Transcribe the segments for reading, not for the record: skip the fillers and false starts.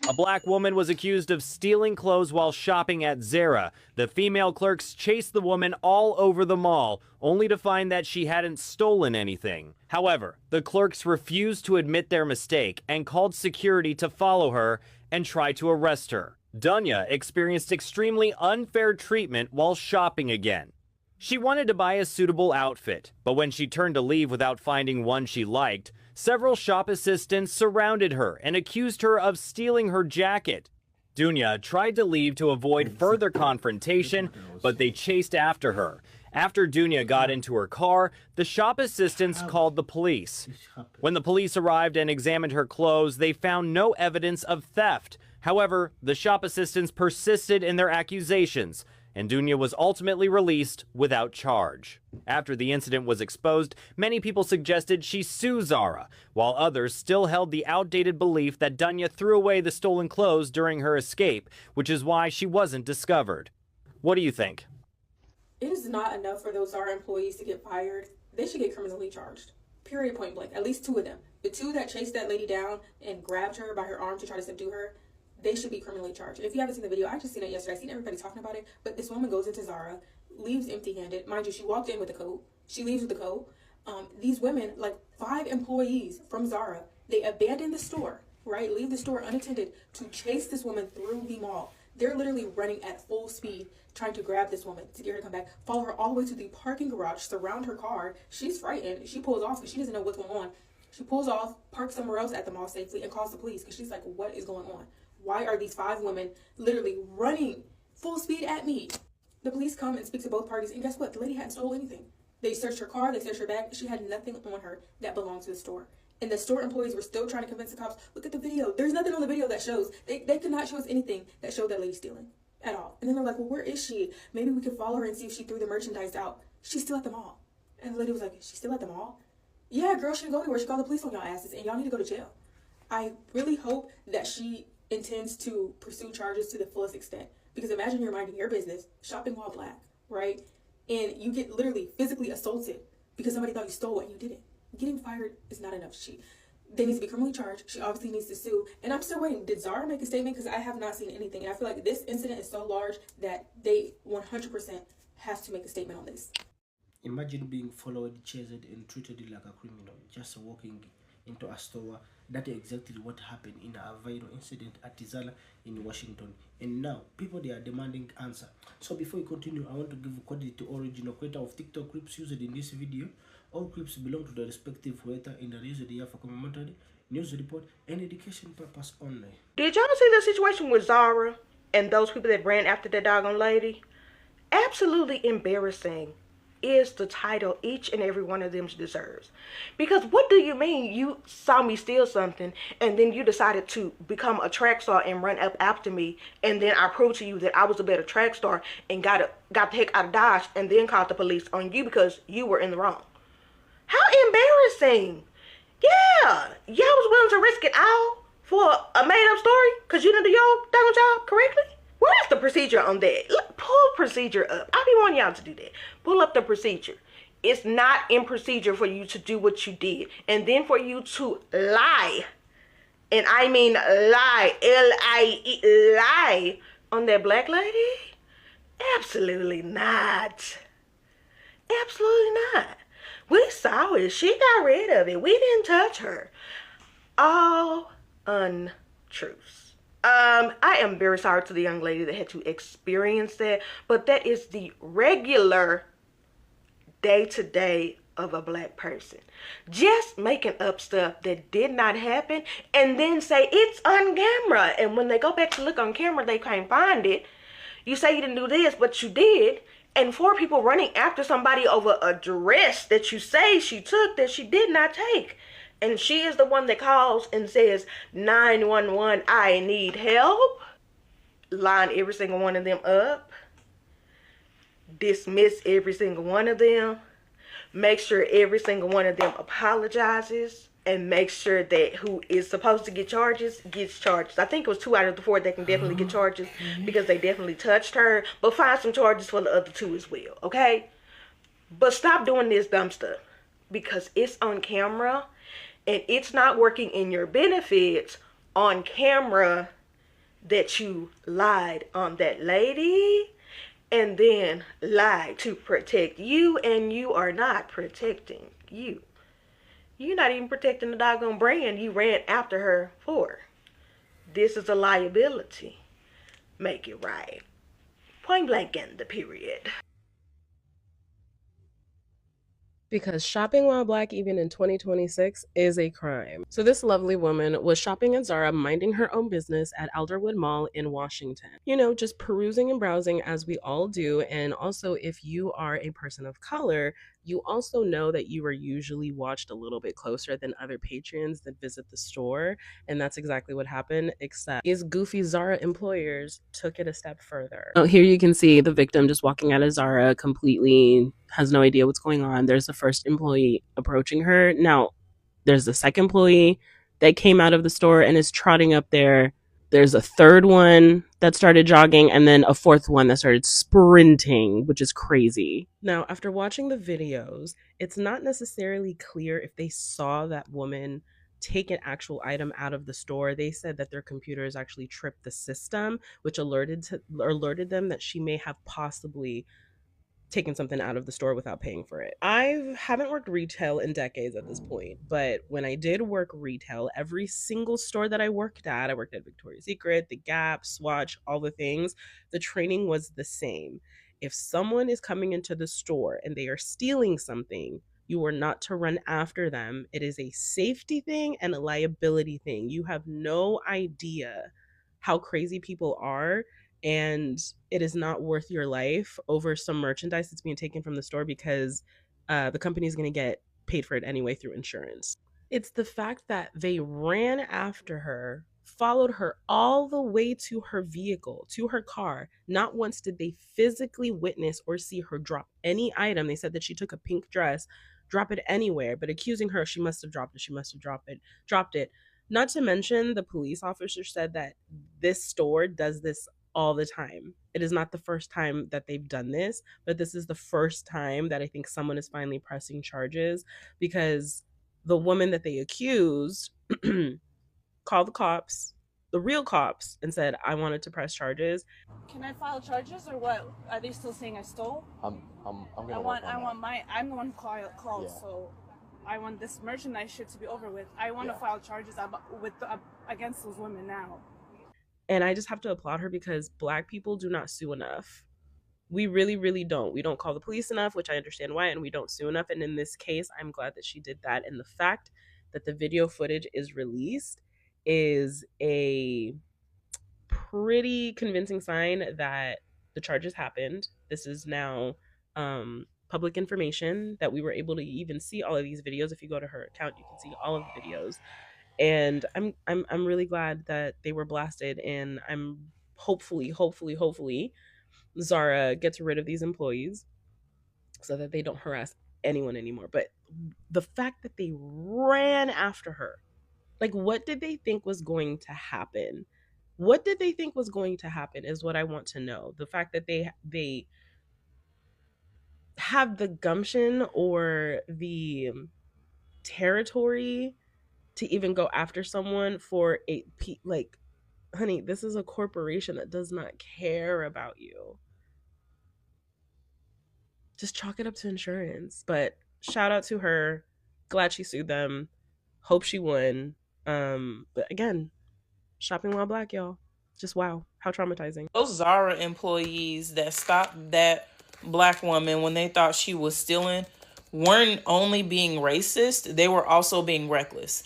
A black woman was accused of stealing clothes while shopping at Zara. The female clerks chased the woman all over the mall, only to find that she hadn't stolen anything. However, the clerks refused to admit their mistake and called security to follow her and try to arrest her. Dunya experienced extremely unfair treatment while shopping again. She wanted to buy a suitable outfit, but when she turned to leave without finding one she liked, several shop assistants surrounded her and accused her of stealing her jacket. Dunya tried to leave to avoid further confrontation, but they chased after her. After Dunya got into her car, the shop assistants called the police. When the police arrived and examined her clothes, they found no evidence of theft. However, the shop assistants persisted in their accusations, and Dunya was ultimately released without charge. After the incident was exposed, many people suggested she sue Zara, while others still held the outdated belief that Dunya threw away the stolen clothes during her escape, which is why she wasn't discovered. What do you think? It is not enough for those Zara employees to get fired. They should get criminally charged. Period, point blank. At least two of them. The two that chased that lady down and grabbed her by her arm to try to subdue her, they should be criminally charged. If you haven't seen the video, I just seen it yesterday. I seen everybody talking about it. But this woman goes into Zara, leaves empty-handed. Mind you, she walked in with a coat. She leaves with a coat. These women, like 5 employees from Zara, they abandon the store, right? Leave the store unattended to chase this woman through the mall. They're literally running at full speed, trying to grab this woman to get her to come back, follow her all the way to the parking garage, surround her car. She's frightened. She pulls off because she doesn't know what's going on. She pulls off, parks somewhere else at the mall safely, and calls the police because she's like, what is going on? Why are these 5 women literally running full speed at me? The police come and speak to both parties, and guess what? The lady hadn't stolen anything. They searched her car, they searched her bag. She had nothing on her that belonged to the store. And the store employees were still trying to convince the cops, look at the video. There's nothing on the video that shows. They could not show us anything that showed that lady stealing at all. And then they're like, well, where is she? Maybe we could follow her and see if she threw the merchandise out. She's still at the mall. And the lady was like, she's still at the mall? Yeah, girl, she didn't go anywhere. She called the police on y'all asses, and y'all need to go to jail. I really hope that she intends to pursue charges to the fullest extent, because imagine you're minding your business, shopping while black, right? And you get literally physically assaulted because somebody thought you stole and you didn't. Getting fired is not enough. They need to be criminally charged. She obviously needs to sue. And I'm still waiting. Did Zara make a statement? Because I have not seen anything. And I feel like this incident is so large that they 100% have to make a statement on this. Imagine being followed, chased, and treated like a criminal, just walking into a store. That is exactly what happened in a viral incident at Zara in Washington. And now, people, they are demanding answer. So before we continue, I want to give credit to original creator of TikTok clips used in this video. All clips belong to the respective creator and are used here for commentary, news report, and education purpose only. Did y'all see the situation with Zara and those people that ran after that doggone lady? Absolutely embarrassing is the title each and every one of them deserves. Because what do you mean you saw me steal something and then you decided to become a track star and run up after me, and then I proved to you that I was a better track star and got the heck out of Dodge and then called the police on you because you were in the wrong? How embarrassing. Yeah, y'all was willing to risk it all for a made-up story because you didn't do your damn job correctly? Where's the procedure on that? Look, pull procedure up. I be wanting y'all to do that. Pull up the procedure. It's not in procedure for you to do what you did, and then for you to lie, and I mean lie, L-I-E, lie on that black lady? Absolutely not. Absolutely not. We saw it. She got rid of it. We didn't touch her. All untruths. I am very sorry to the young lady that had to experience that, but that is the regular day-to-day of a black person. Just making up stuff that did not happen and then say it's on camera. And when they go back to look on camera, they can't find it. You say you didn't do this, but you did. And 4 people running after somebody over a dress that you say she took that she did not take. And she is the one that calls and says, 911, I need help. Line every single one of them up. Dismiss every single one of them. Make sure every single one of them apologizes. And make sure that who is supposed to get charges gets charges. I think it was 2 out of the 4 that can definitely get charges because they definitely touched her. But find some charges for the other 2 as well, okay? But stop doing this dumb stuff because it's on camera and it's not working in your benefits on camera that you lied on that lady and then lied to protect you, and you are not protecting you. You're not even protecting the doggone brand you ran after her for. This is a liability. Make it right. Point blank in the period. Because shopping while black, even in 2026, is a crime. So this lovely woman was shopping at Zara, minding her own business at Alderwood Mall in Washington. You know, just perusing and browsing as we all do. And also, if you are a person of color, you also know that you are usually watched a little bit closer than other patrons that visit the store. And that's exactly what happened, except is goofy Zara employers took it a step further. Oh, here you can see the victim just walking out of Zara, completely has no idea what's going on. There's the first employee approaching her. Now, there's the second employee that came out of the store and is trotting up there. There's a third one that started jogging, and then a fourth one that started sprinting, which is crazy. Now, after watching the videos, it's not necessarily clear if they saw that woman take an actual item out of the store. They said that their computers actually tripped the system, which alerted them that she may have possibly taken something out of the store without paying for it. I haven't worked retail in decades at this point, but when I did work retail, every single store that I worked at Victoria's Secret, The Gap, Swatch, all the things, the training was the same. If someone is coming into the store and they are stealing something, you are not to run after them. It is a safety thing and a liability thing. You have no idea how crazy people are, and it is not worth your life over some merchandise that's being taken from the store because the company is going to get paid for it anyway through insurance. It's the fact that they ran after her, followed her all the way to her vehicle, to her car. Not once did they physically witness or see her drop any item. They said that she took a pink dress, drop it anywhere, but accusing her, she must have dropped it, dropped it. Not to mention, the police officer said that this store does this all the time. It is not the first time that they've done this, but this is the first time that I think someone is finally pressing charges, because the woman that they accused called the cops, the real cops, and said, I wanted to press charges. Can I file charges or what? Are they still saying I stole? I'm gonna I'm the one who called, Yeah. so I want this merchandise shit to be over with. I want to file charges against those women now. And I just have to applaud her, because Black people do not sue enough. We really, really don't. We don't call the police enough, which I understand why, and we don't sue enough. And in this case, I'm glad that she did that. And the fact that the video footage is released is a pretty convincing sign that the charges happened. This is now public information that we were able to even see all of these videos. If you go to her account, you can see all of the videos. And I'm really glad that they were blasted, and I'm hopefully Zara gets rid of these employees so that they don't harass anyone anymore. But the fact that they ran after her, like, what did they think was going to happen? What did they think was going to happen is what I want to know. The fact that they have the gumption or the territory to even go after someone for like, honey, this is a corporation that does not care about you. Just chalk it up to insurance. But shout out to her. Glad she sued them. Hope she won. But again, shopping while black, y'all. Just wow, how traumatizing. Those Zara employees that stopped that Black woman when they thought she was stealing weren't only being racist, they were also being reckless.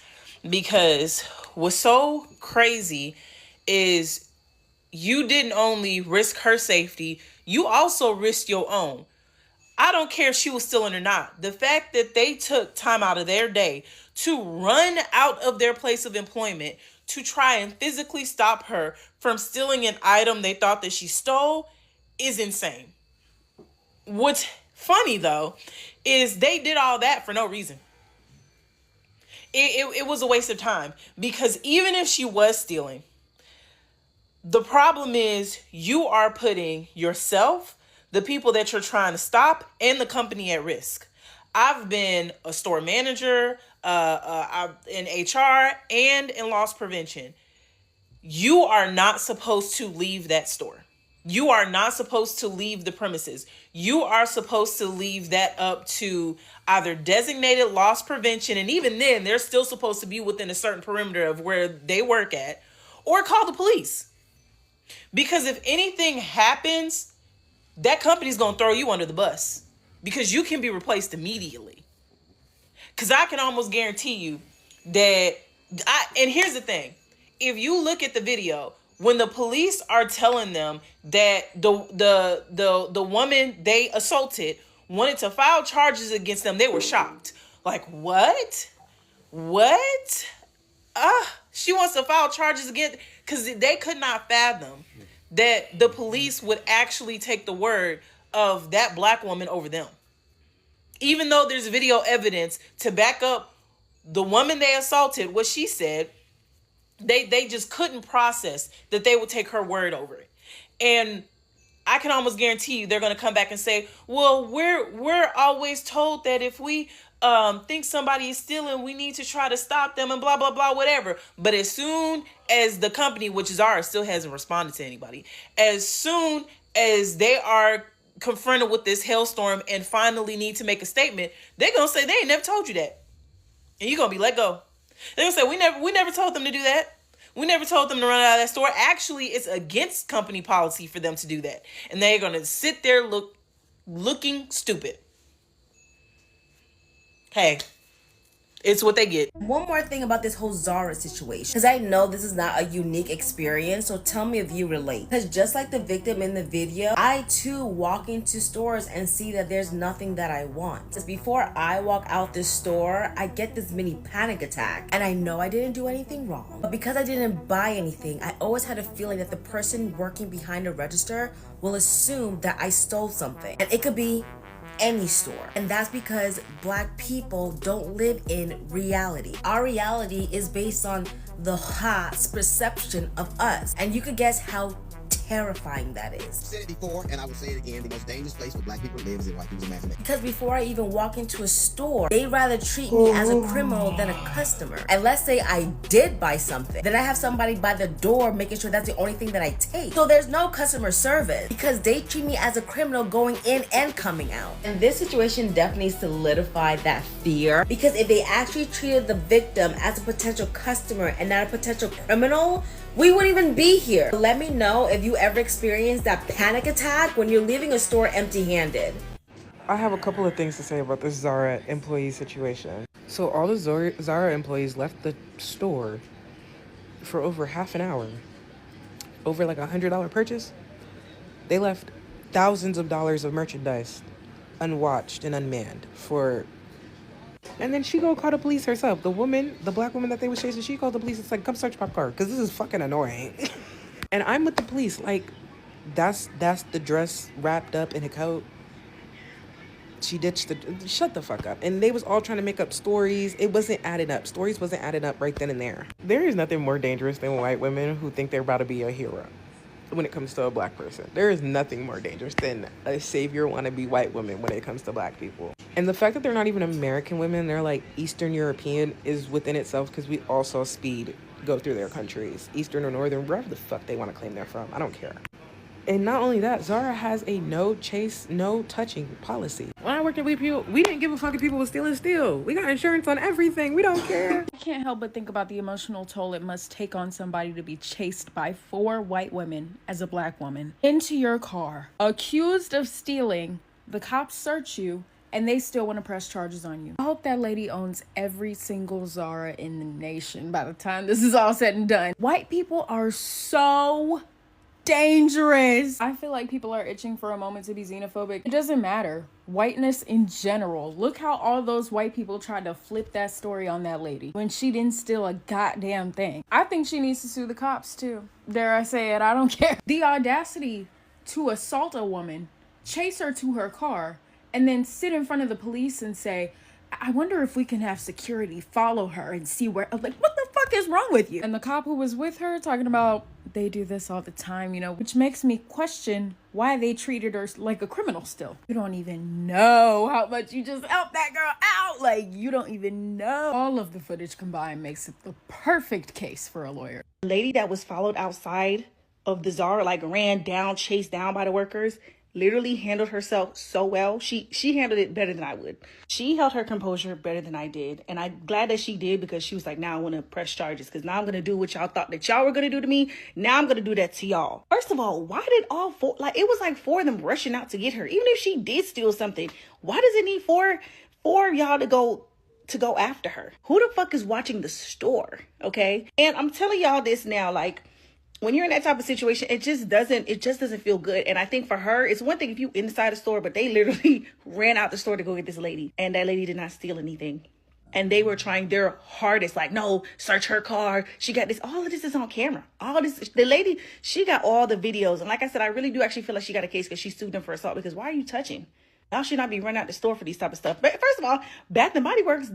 Because what's so crazy is you didn't only risk her safety, you also risked your own. I don't care if she was stealing or not. The fact that they took time out of their day to run out of their place of employment to try and physically stop her from stealing an item they thought that she stole is insane. What's funny, though, is they did all that for no reason. It was a waste of time, because even if she was stealing, the problem is you are putting yourself, the people that you're trying to stop, and the company at risk. I've been a store manager, in HR, and in loss prevention. you are not supposed to leave that store. You are not supposed to leave the premises. You are supposed to leave that up to either designated loss prevention, and even then, they're still supposed to be within a certain perimeter of where they work at, or call the police. Because if anything happens, that company's going to throw you under the bus because you can be replaced immediately. Because I can almost guarantee you that, and here's the thing. If you look at the video, when the police are telling them that the woman they assaulted wanted to file charges against them, they were shocked. Like, what? What? She wants to file charges against, because they could not fathom that the police would actually take the word of that black woman over them. Even though there's video evidence to back up the woman they assaulted, what she said, they just couldn't process that they would take her word over it. And I can almost guarantee you they're going to come back and say, well, we're always told that if we think somebody is stealing, we need to try to stop them and blah, blah, blah, whatever. But as soon as the company, which is Zara, still hasn't responded to anybody, as soon as they are confronted with this hailstorm and finally need to make a statement, they're going to say, they ain't never told you that. And you're going to be let go. They're going to say, we never told them to do that. We never told them to run out of that store. Actually, it's against company policy for them to do that. And they're going to sit there looking stupid. Hey, it's what they get. One more thing about this whole Zara situation, because I know this is not a unique experience, so tell me if you relate. Because just like the victim in the video, I too walk into stores and see that there's nothing that I want. Just before I walk out this store, I get this mini panic attack, and I know I didn't do anything wrong, but because I didn't buy anything, I always had a feeling that the person working behind the register will assume that I stole something, and it could be any store. And that's because black people don't live in reality. Our reality is based on the Ha's perception of us. And you could guess how terrifying that is. I've said it before and I will say it again, the most dangerous place for black people live is in white people's imagination. Because before I even walk into a store, they rather treat me as a criminal than a customer. And let's say I did buy something, then I have somebody by the door making sure that's the only thing that I take. So there's no customer service because they treat me as a criminal going in and coming out. And this situation definitely solidified that fear, because if they actually treated the victim as a potential customer and not a potential criminal, we wouldn't even be here. Let me know if you ever experienced that panic attack when you're leaving a store empty-handed. I have a couple of things to say about this Zara employee situation. So all the Zara employees left the store for over half an hour. Over like $100 purchase. They left thousands of dollars of merchandise unwatched and unmanned for... And then she go call the police herself. The woman, the black woman that they was chasing, she called the police. It's like, come search my car, because this is fucking annoying. And I'm with the police. Like, that's the dress wrapped up in a coat. She ditched the... Shut the fuck up. And they was all trying to make up stories. It wasn't adding up. Stories wasn't adding up right then and there. There is nothing more dangerous than white women who think they're about to be a hero when it comes to a black person. There is nothing more dangerous than a savior wannabe white woman when it comes to black people. And the fact that they're not even American women, they're like Eastern European, is within itself, because we all saw Speed go through their countries, Eastern or Northern, wherever the fuck they want to claim they're from. I don't care. And not only that, Zara has a no chase, no touching policy. When I worked at We People, we didn't give a fuck if people were stealing steel. We got insurance on everything. We don't care. I can't help but think about the emotional toll it must take on somebody to be chased by 4 white women as a black woman into your car, accused of stealing. The cops search you, and they still want to press charges on you. I hope that lady owns every single Zara in the nation by the time this is all said and done. White people are so dangerous. I feel like people are itching for a moment to be xenophobic. It doesn't matter. Whiteness in general. Look how all those white people tried to flip that story on that lady when she didn't steal a goddamn thing. I think she needs to sue the cops too. Dare I say it? I don't care. The audacity to assault a woman, chase her to her car, and then sit in front of the police and say, I wonder if we can have security follow her and see where... Like, what the fuck is wrong with you? And the cop who was with her talking about, they do this all the time, you know, which makes me question why they treated her like a criminal still. You don't even know how much you just helped that girl out. Like, you don't even know. All of the footage combined makes it the perfect case for a lawyer. The lady that was followed outside of the Zara, like ran down, chased down by the workers, literally handled herself so well. She handled it better than I would. She held her composure better than I did. And I'm glad that she did, because she was like, now I want to press charges, because now I'm going to do what y'all thought that y'all were going to do to me. Now I'm going to do that to y'all. First of all, why did all four, like it was like four of them rushing out to get her. Even if she did steal something, why does it need four of y'all to go after her? Who the fuck is watching the store? Okay. And I'm telling y'all this now, like, when you're in that type of situation, it just doesn't feel good. And I think for her, it's one thing if you inside a store, but they literally ran out the store to go get this lady, and that lady did not steal anything. And they were trying their hardest, like, no, search her car. She got this. All of this is on camera. All this, the lady, she got all the videos. And like I said, I really do actually feel like she got a case because she sued them for assault, because why are you touching? Y'all should not be running out the store for these type of stuff. But first of all, Bath and Body Works,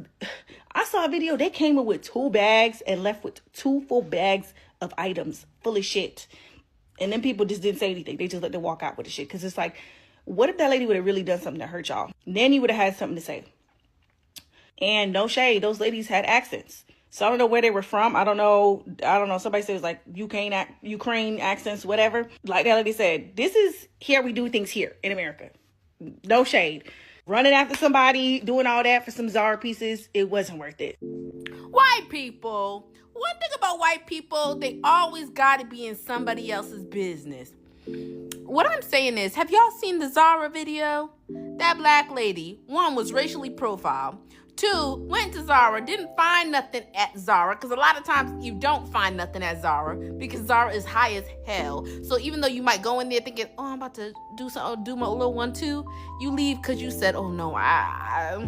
I saw a video. They came in with 2 bags and left with 2 full bags of items full of shit. And then people just didn't say anything. They just let them walk out with the shit. Because it's like, what if that lady would have really done something to hurt y'all? Then you would have had something to say. And no shade, those ladies had accents. So I don't know where they were from. I don't know. Somebody said it was like Ukraine accents, whatever. Like that lady said, this is here we do things here in America. No shade. Running after somebody, doing all that for some Zara pieces, it wasn't worth it. White people. One thing about white people, they always got to be in somebody else's business. What I'm saying is, have y'all seen the Zara video? That black lady, 1, was racially profiled. 2, went to Zara, didn't find nothing at Zara, because a lot of times you don't find nothing at Zara because Zara is high as hell. So even though you might go in there thinking, oh, I'm about to do something, do my little 1-2, you leave because you said, oh no,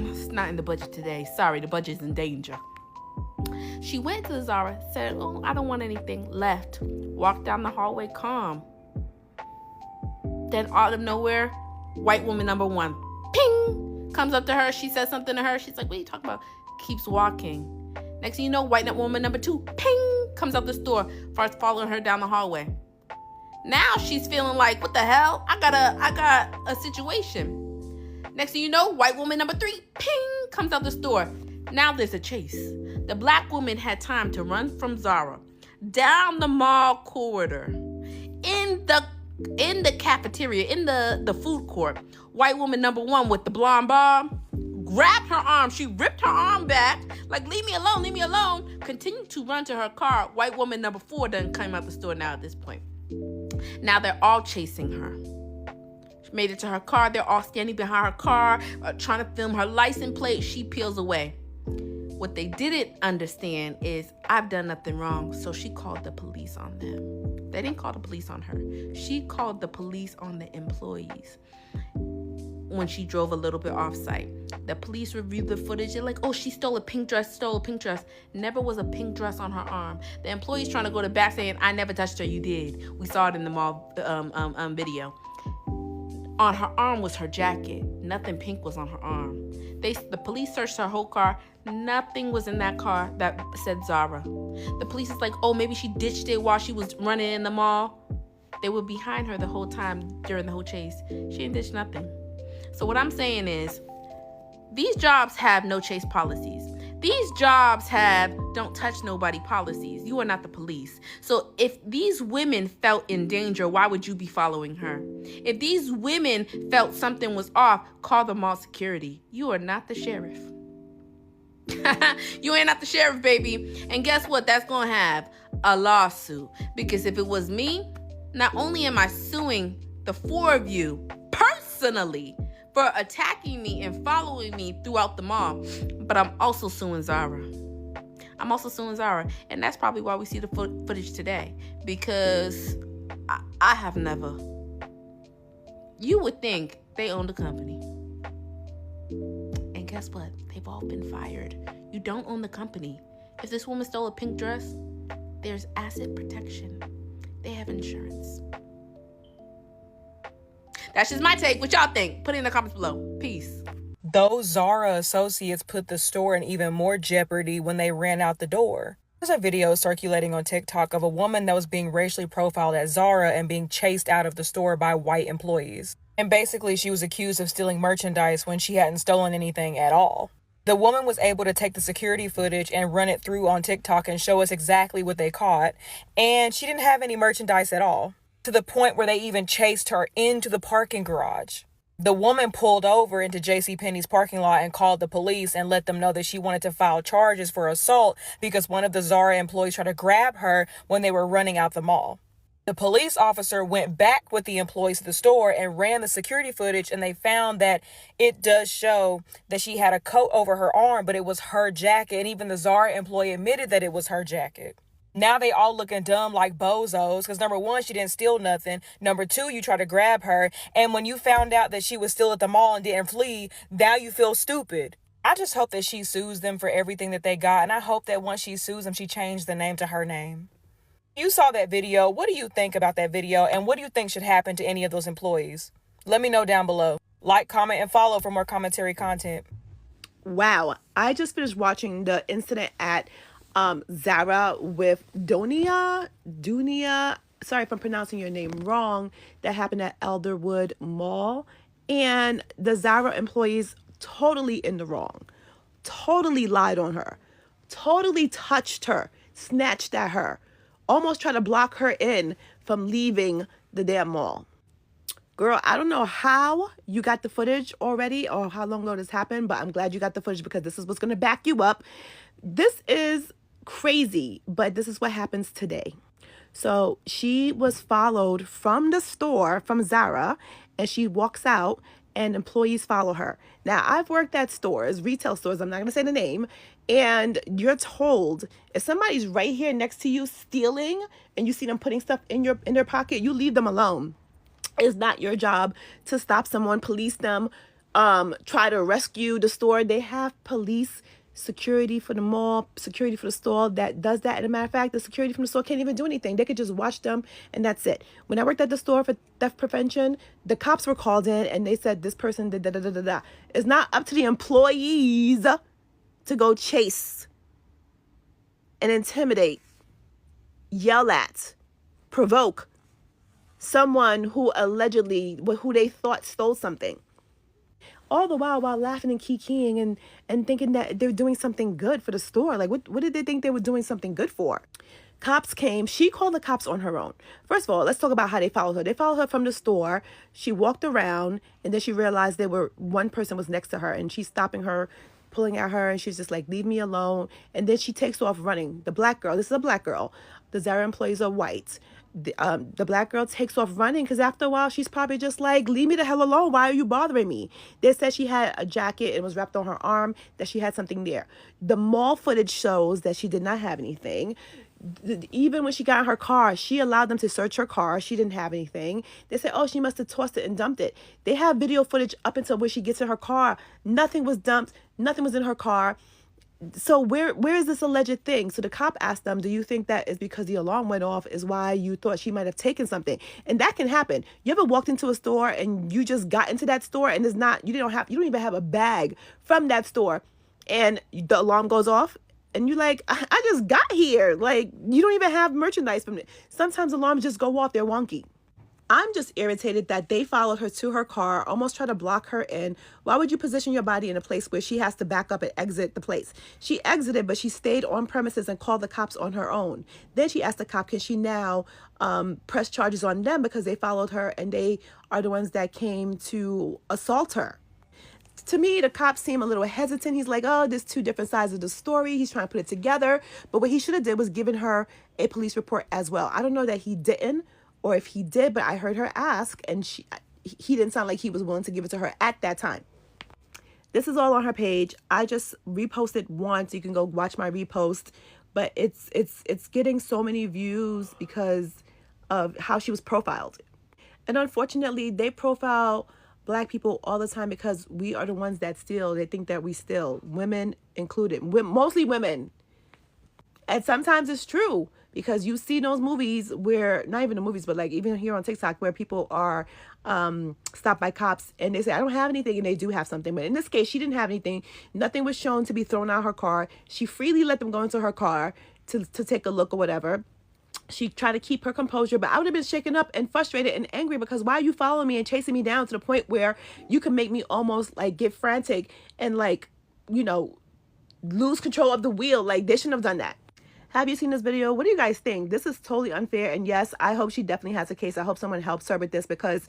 it's not in the budget today. Sorry, the budget's in danger. She went to the Zara, said, oh, I don't want anything, left, walked down the hallway calm. Then out of nowhere, white woman number 1, ping, comes up to her. She says something to her. She's like, what are you talking about? Keeps walking. Next thing you know, white woman number 2, ping, comes out the store, starts following her down the hallway. Now she's feeling like, what the hell? I got a situation. Next thing you know, white woman number 3, ping, comes out the store. Now there's a chase. The black woman had time to run from Zara down the mall corridor, in the cafeteria, in the food court. White woman number 1 with the blonde bob grabbed her arm. She ripped her arm back, like, leave me alone. Continued to run to her car. White woman number 4 doesn't come out the store now at this point. Now they're all chasing her. She made it to her car. They're all standing behind her car, trying to film her license plate. She peels away. What they didn't understand is, I've done nothing wrong, so she called the police on them. They didn't call the police on her. She called the police on the employees when she drove a little bit off-site. The police reviewed the footage. They're like, oh, she stole a pink dress. Never was a pink dress on her arm. The employee's trying to go to back saying, I never touched her, you did. We saw it in the mall video. On her arm was her jacket. Nothing pink was on her arm. The police searched her whole car. Nothing was in that car that said Zara. The police is like, oh, maybe she ditched it while she was running in the mall. They were behind her the whole time during the whole chase. She didn't ditch nothing. So what I'm saying is, these jobs have no chase policies. These jobs have don't touch nobody policies. You are not the police. So if these women felt in danger, why would you be following her? If these women felt something was off, call the mall security. You are not the sheriff. You ain't not the sheriff, baby. And guess what? That's going to have a lawsuit. Because if it was me, not only am I suing the 4 of you personally for attacking me and following me throughout the mall, but I'm also suing Zara. And that's probably why we see the footage today. Because I have never. You would think they own the company. And guess what? They've all been fired. You don't own the company. If this woman stole a pink dress, there's asset protection. They have insurance. That's just my take. What y'all think? Put it in the comments below. Peace. Those Zara associates put the store in even more jeopardy when they ran out the door. There's a video circulating on TikTok of a woman that was being racially profiled at Zara and being chased out of the store by white employees. And basically, she was accused of stealing merchandise when she hadn't stolen anything at all. The woman was able to take the security footage and run it through on TikTok and show us exactly what they caught. And she didn't have any merchandise at all, to the point where they even chased her into the parking garage. The woman pulled over into JCPenney's parking lot and called the police and let them know that she wanted to file charges for assault because one of the Zara employees tried to grab her when they were running out the mall. The police officer went back with the employees to the store and ran the security footage, and they found that it does show that she had a coat over her arm, but it was her jacket, and even the Zara employee admitted that it was her jacket. Now they all looking dumb like bozos because number one, she didn't steal nothing. Number two, you try to grab her. And when you found out that she was still at the mall and didn't flee, now you feel stupid. I just hope that she sues them for everything that they got. And I hope that once she sues them, she changed the name to her name. You saw that video. What do you think about that video? And what do you think should happen to any of those employees? Let me know down below. Like, comment, and follow for more commentary content. Wow. I just finished watching the incident at Zara with Dunia, sorry if I'm pronouncing your name wrong, that happened at Elderwood Mall. And the Zara employees totally in the wrong, totally lied on her, totally touched her, snatched at her, almost tried to block her in from leaving the damn mall. Girl, I don't know how you got the footage already or how long ago this happened, but I'm glad you got the footage because this is what's going to back you up. This is crazy, but this is what happens today. So she was followed from the store, from Zara, and she walks out and employees follow her. Now, I've worked at stores, retail stores, I'm not going to say the name, and you're told if somebody's right here next to you stealing and you see them putting stuff in their pocket, you leave them alone. It's not your job to stop someone, police them, try to rescue the store. They have police security for the mall, security for the store that does that. And a matter of fact, the security from the store can't even do anything. They could just watch them and that's it. When I worked at the store for theft prevention, the cops were called in and they said this person did da-da-da-da-da. It's not up to the employees to go chase and intimidate, yell at, provoke someone who they thought stole something. All the while laughing and kikiing and thinking that they're doing something good for the store. Like, what did they think they were doing something good for? Cops came. She called the cops on her own. First of all, let's talk about how they followed her. They followed her from the store. She walked around, and then she realized one person was next to her, and she's stopping her, pulling at her, and she's just like, leave me alone. And then she takes off running. The black girl, this is a black girl. The Zara employees are white. The black girl takes off running because after a while she's probably just like, leave me the hell alone, why are you bothering me? They said she had a jacket and was wrapped on her arm, that she had something there. The mall footage shows that she did not have anything. Even when she got in her car, she allowed them to search her car. She didn't have anything. They said, oh, she must have tossed it and dumped it. They have video footage up until where she gets in her car. Nothing was dumped, nothing was in her car. So where is this alleged thing? So the cop asked them, do you think that is because the alarm went off is why you thought she might have taken something? And that can happen. You ever walked into a store and you just got into that store and you don't even have a bag from that store and the alarm goes off and you're like, I just got here. Like, you don't even have merchandise from it. Sometimes alarms just go off. They're wonky. I'm just irritated that they followed her to her car, almost tried to block her in. Why would you position your body in a place where she has to back up and exit the place? She exited, but she stayed on premises and called the cops on her own. Then she asked the cop, can she now press charges on them because they followed her and they are the ones that came to assault her? To me, the cops seem a little hesitant. He's like, oh, there's two different sides of the story. He's trying to put it together. But what he should have did was given her a police report as well. I don't know that he didn't, or if he did, but I heard her ask, and he didn't sound like he was willing to give it to her at that time. This is all on her page. I just reposted once. You can go watch my repost, but it's getting so many views because of how she was profiled. And unfortunately, they profile Black people all the time because we are the ones that steal. They think that we steal, women included, mostly women. And sometimes it's true because you see those movies where, not even the movies, but like even here on TikTok where people are stopped by cops and they say, I don't have anything, and they do have something. But in this case, she didn't have anything. Nothing was shown to be thrown out her car. She freely let them go into her car to take a look or whatever. She tried to keep her composure, but I would have been shaken up and frustrated and angry because why are you following me and chasing me down to the point where you can make me almost like get frantic and like you know, lose control of the wheel. Like, they shouldn't have done that. Have you seen this video? What do you guys think? This is totally unfair. And yes, I hope she definitely has a case. I hope someone helps her with this, because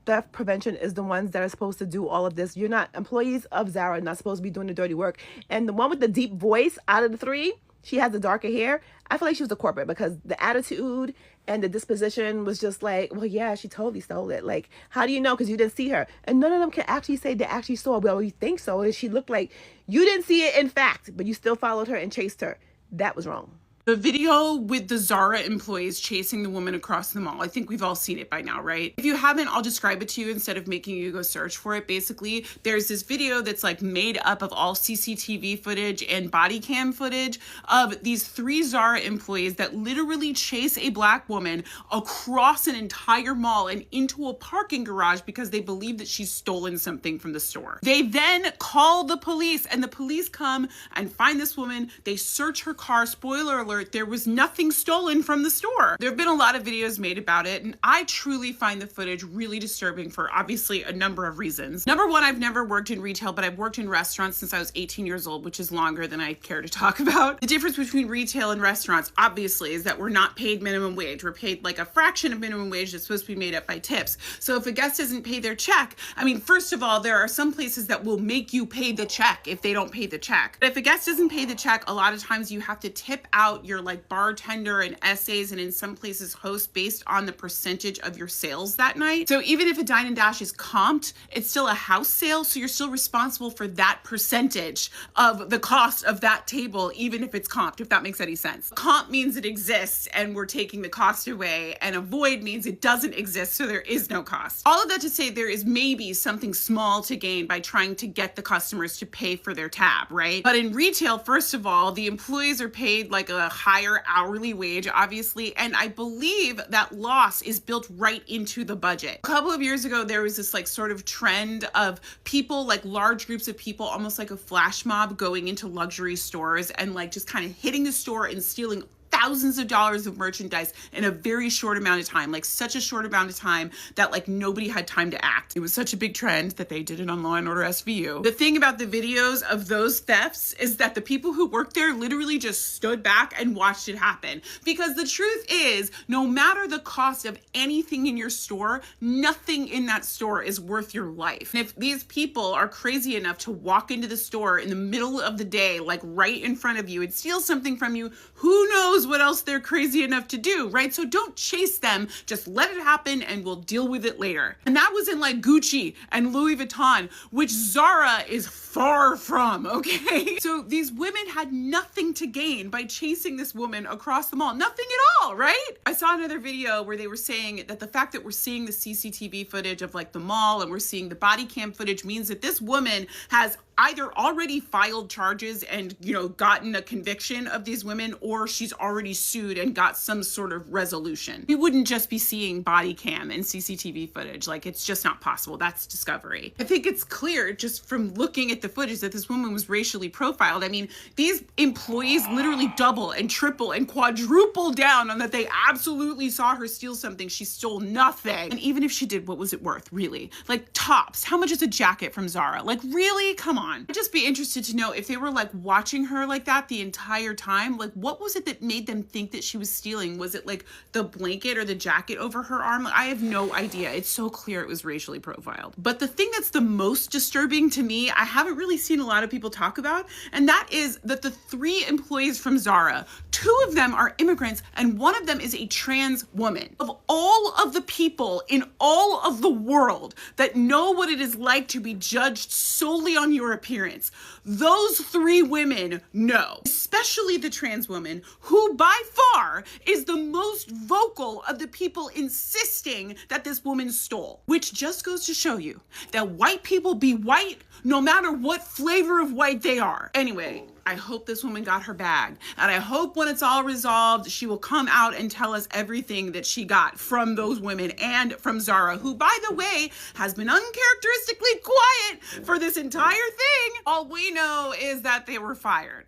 theft prevention is the ones that are supposed to do all of this. You're not, employees of Zara are not supposed to be doing the dirty work. And the one with the deep voice out of the three, she has the darker hair. I feel like she was a corporate, because the attitude and the disposition was just like, well, yeah, she totally stole it. Like, how do you know? Because you didn't see her. And none of them can actually say they actually saw, well, you think so. And she looked like you didn't see it in fact, but you still followed her and chased her. That was wrong. The video with the Zara employees chasing the woman across the mall, I think we've all seen it by now, right? If you haven't, I'll describe it to you instead of making you go search for it. Basically, there's this video that's like made up of all CCTV footage and body cam footage of these 3 Zara employees that literally chase a black woman across an entire mall and into a parking garage because they believe that she's stolen something from the store. They then call the police, and the police come and find this woman. They search her car. Spoiler alert, there was nothing stolen from the store. There have been a lot of videos made about it, and I truly find the footage really disturbing for obviously a number of reasons. Number one, I've never worked in retail, but I've worked in restaurants since I was 18 years old, which is longer than I care to talk about. The difference between retail and restaurants, obviously, is that we're not paid minimum wage. We're paid like a fraction of minimum wage that's supposed to be made up by tips. So if a guest doesn't pay their check, I mean, first of all, there are some places that will make you pay the check if they don't pay the check. But if a guest doesn't pay the check, a lot of times you have to tip out your like bartender and essays, and in some places host, based on the percentage of your sales that night. So even if a dine and dash is comped, it's still a house sale, so you're still responsible for that percentage of the cost of that table, even if it's comped, if that makes any sense. Comp means it exists and we're taking the cost away, and avoid means it doesn't exist, so there is no cost. All of that to say, there is maybe something small to gain by trying to get the customers to pay for their tab, right? But in retail, first of all, the employees are paid like a higher hourly wage, obviously, and I believe that loss is built right into the budget. A couple of years ago, there was this like sort of trend of people, like large groups of people, almost like a flash mob, going into luxury stores and like just kind of hitting the store and stealing thousands of dollars of merchandise in a very short amount of time, like such a short amount of time that like nobody had time to act. It was such a big trend that they did it on Law & Order SVU. The thing about the videos of those thefts is that the people who worked there literally just stood back and watched it happen. Because the truth is, no matter the cost of anything in your store, nothing in that store is worth your life. And if these people are crazy enough to walk into the store in the middle of the day, like right in front of you, and steal something from you, who knows what else they're crazy enough to do, right? So don't chase them, just let it happen and we'll deal with it later. And that was in like Gucci and Louis Vuitton, which Zara is far from, okay? So these women had nothing to gain by chasing this woman across the mall. Nothing at all, right? I saw another video where they were saying that the fact that we're seeing the CCTV footage of like the mall and we're seeing the body cam footage means that this woman has either already filed charges and, you know, gotten a conviction of these women, or she's already sued and got some sort of resolution. We wouldn't just be seeing body cam and CCTV footage. Like, it's just not possible. That's discovery. I think it's clear just from looking at the footage that this woman was racially profiled. I mean, these employees literally double and triple and quadruple down on that they absolutely saw her steal something. She stole nothing. And even if she did, what was it worth, really? Like, tops. How much is a jacket from Zara? Like, really? Come on. I'd just be interested to know if they were like watching her like that the entire time. Like, what was it that made them think that she was stealing? Was it like the blanket or the jacket over her arm? Like, I have no idea. It's so clear it was racially profiled. But the thing that's the most disturbing to me, I haven't really seen a lot of people talk about, and that is that the 3 employees from Zara, 2 of them are immigrants and 1 of them is a trans woman. Of all of the people in all of the world that know what it is like to be judged solely on your appearance, those 3 women know, especially the trans woman, who by far is the most vocal of the people insisting that this woman stole. Which just goes to show you that white people be white no matter what flavor of white they are. Anyway, I hope this woman got her bag, and I hope when it's all resolved, she will come out and tell us everything that she got from those women and from Zara, who, by the way, has been uncharacteristically quiet for this entire thing. All we know is that they were fired.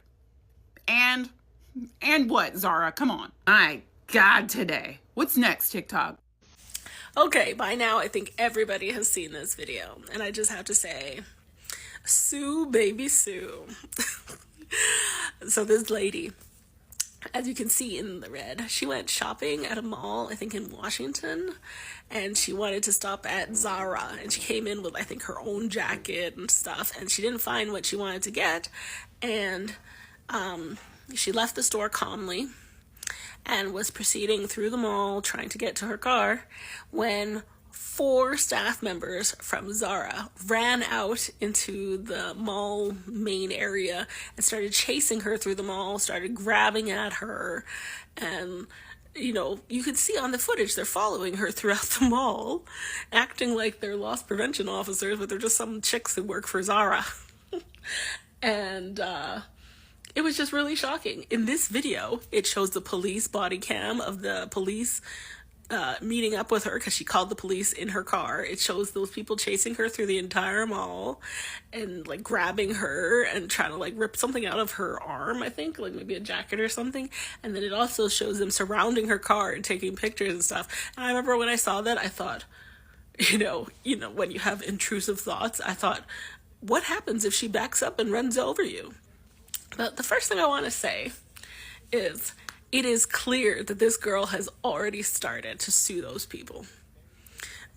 And what, Zara? Come on. My God, today. What's next, TikTok? Okay, by now I think everybody has seen this video, and I just have to say, Sue, baby Sue. So this lady, as you can see in the red, she went shopping at a mall, I think in Washington, and she wanted to stop at Zara, and she came in with, I think, her own jacket and stuff, and she didn't find what she wanted to get, and she left the store calmly and was proceeding through the mall trying to get to her car when 4 staff members from Zara ran out into the mall main area and started chasing her through the mall, started grabbing at her, and you could see on the footage they're following her throughout the mall, acting like they're loss prevention officers, but they're just some chicks who work for Zara. And it was just really shocking. In this video, it shows the police body cam of the police meeting up with her because she called the police in her car. It shows those people chasing her through the entire mall and like grabbing her and trying to like rip something out of her arm, I think, like maybe a jacket or something. And then it also shows them surrounding her car and taking pictures and stuff. And I remember when I saw that, I thought, when you have intrusive thoughts, I thought, what happens if she backs up and runs over you? But the first thing I want to say is, it is clear that this girl has already started to sue those people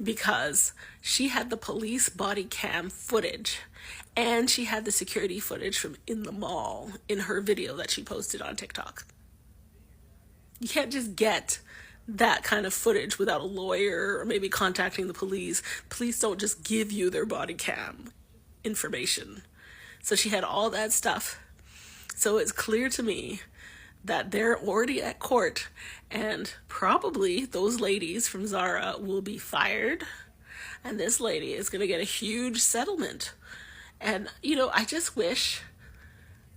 because she had the police body cam footage and she had the security footage from in the mall in her video that she posted on TikTok. You can't just get that kind of footage without a lawyer or maybe contacting the police. Police don't just give you their body cam information. So she had all that stuff. So it's clear to me that they're already at court and probably those ladies from Zara will be fired and this lady is going to get a huge settlement. And, I just wish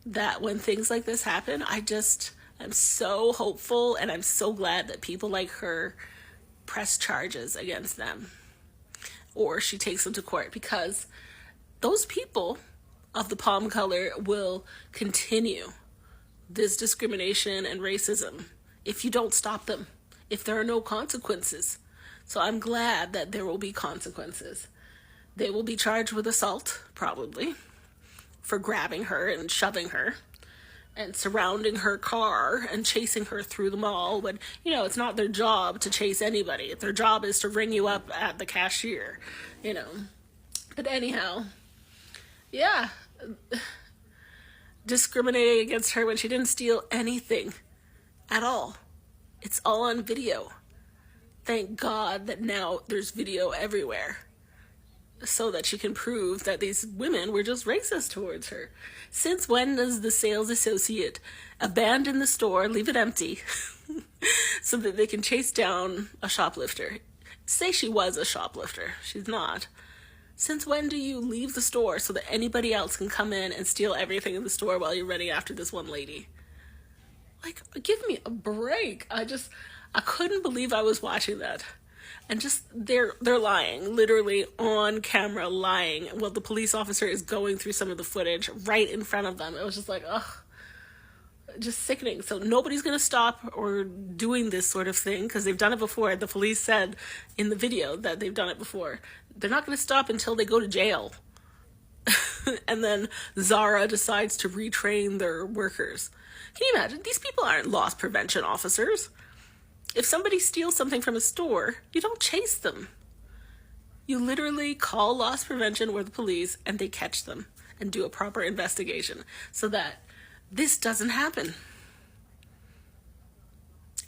that when things like this happen, I'm so hopeful and I'm so glad that people like her press charges against them or she takes them to court, because those people of the palm color will continue this discrimination and racism if you don't stop them, if there are no consequences. So I'm glad that there will be consequences. They will be charged with assault, probably, for grabbing her and shoving her and surrounding her car and chasing her through the mall when, it's not their job to chase anybody. Their job is to ring you up at the cashier, But anyhow, yeah, discriminating against her when she didn't steal anything at all. It's all on video. Thank God that now there's video everywhere so that she can prove that these women were just racist towards her. Since when does the sales associate abandon the store, leave it empty, so that they can chase down a shoplifter? Say she was a shoplifter. She's not. Since when do you leave the store so that anybody else can come in and steal everything in the store while you're running after this one lady? Like, give me a break. I couldn't believe I was watching that. And just, they're lying, literally on camera lying, while the police officer is going through some of the footage right in front of them. It was just like, ugh, just sickening. So nobody's going to stop or doing this sort of thing because they've done it before. The police said in the video that they've done it before. They're not going to stop until they go to jail. And then Zara decides to retrain their workers. Can you imagine? These people aren't loss prevention officers. If somebody steals something from a store, you don't chase them. You literally call loss prevention or the police and they catch them and do a proper investigation so that this doesn't happen.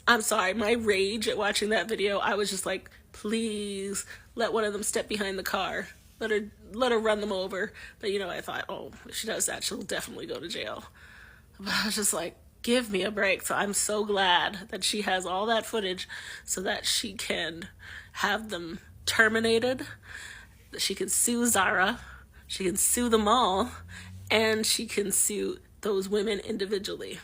I'm sorry, my rage at watching that video, I was just like, please let one of them step behind the car. Let her run them over. But I thought, oh, if she does that, she'll definitely go to jail. But I was just like, give me a break. So I'm so glad that she has all that footage so that she can have them terminated, that she can sue Zara, she can sue them all, and she can sue those women individually.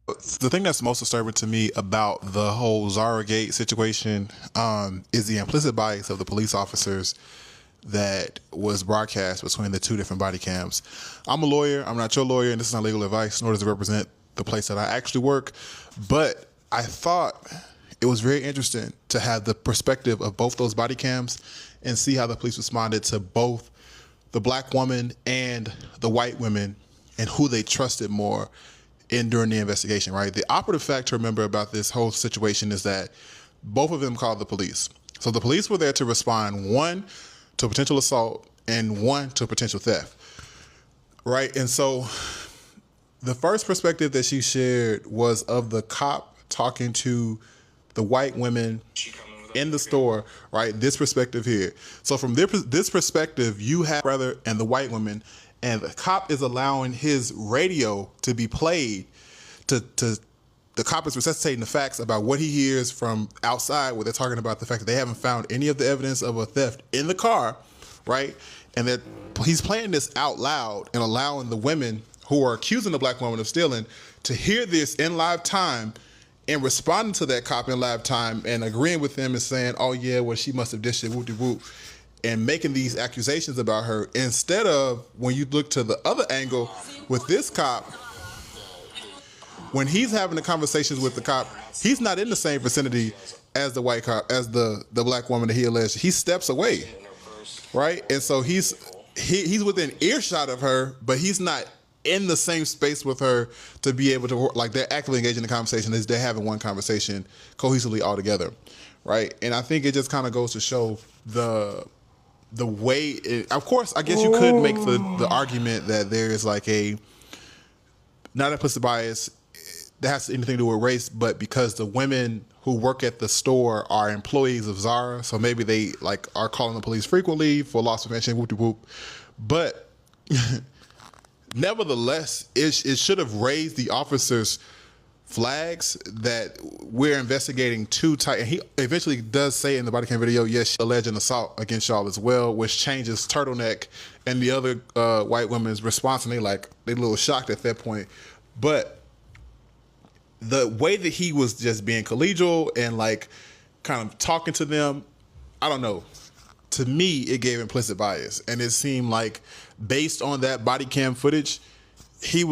The thing that's most disturbing to me about the whole Zara Gate situation is the implicit bias of the police officers that was broadcast between the two different body cams. I'm a lawyer. I'm not your lawyer, and this is not legal advice, nor does it represent the place that I actually work. But I thought it was very interesting to have the perspective of both those body cams and see how the police responded to both the black woman and the white women and who they trusted more during the investigation, right? The operative fact to remember about this whole situation is that both of them called the police. So the police were there to respond, one, to a potential assault and one to potential theft, right? And so the first perspective that she shared was of the cop talking to the white women in the store, right? This perspective here. So from this perspective, you have brother and the white woman, and the cop is allowing his radio to be played to the cop is resuscitating the facts about what he hears from outside, where they're talking about the fact that they haven't found any of the evidence of a theft in the car, right? And that he's playing this out loud and allowing the women who are accusing the black woman of stealing to hear this in live time and responding to that cop in live time and agreeing with him and saying, oh yeah, well, she must have dished it, whoop-de-whoop, and making these accusations about her, instead of when you look to the other angle with this cop, when he's having the conversations with the cop, he's not in the same vicinity as the white cop, as the black woman that he alleged. He steps away, right? And so he's within earshot of her, but he's not in the same space with her to be able to, like, they're actively engaged in the conversation as they're having one conversation cohesively all together, right? And I think it just kind of goes to show the way, of course, I guess you could make the argument that there is like not implicit bias that has anything to do with race, but because the women who work at the store are employees of Zara, so maybe they like are calling the police frequently for loss of information, whoop de whoop. But nevertheless, it should have raised the officers' flags that we're investigating too tight. And he eventually does say in the body cam video, yes, she alleged an assault against y'all as well, which changes turtleneck and the other white women's response, and they a little shocked at that point. But the way that he was just being collegial and like kind of talking to them, I don't know. To me, it gave implicit bias. And it seemed like based on that body cam footage, he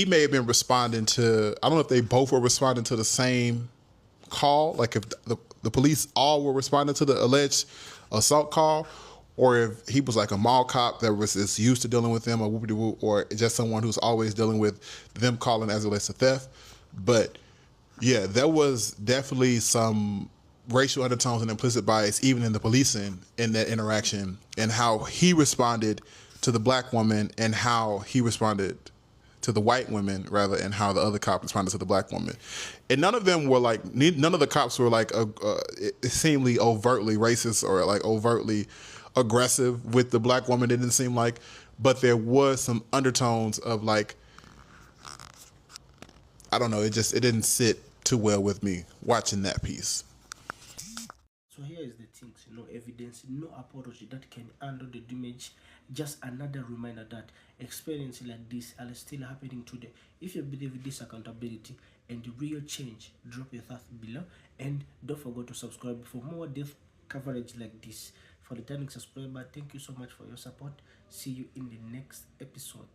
may have been responding to, I don't know if they both were responding to the same call, like if the police all were responding to the alleged assault call, or if he was like a mall cop that was just used to dealing with them, or whoop-de-whoop, or just someone who's always dealing with them calling as it relates to theft. But yeah, there was definitely some racial undertones and implicit bias even in the policing in that interaction, and how he responded to the black woman and how he responded to the white women, rather, and how the other cop responded to the black woman. And none of them were like, none of the cops were like seemingly overtly racist or like overtly aggressive with the black woman. It didn't seem like, but there was some undertones of like, I don't know, it didn't sit too well with me watching that piece. So here is the thing, no evidence, no apology that can handle the damage. Just another reminder that experiences like this are still happening today. If you believe in this accountability and real change, drop your thoughts below, and don't forget to subscribe for more death coverage like this. For the returning subscriber, thank you so much for your support. See you in the next episode.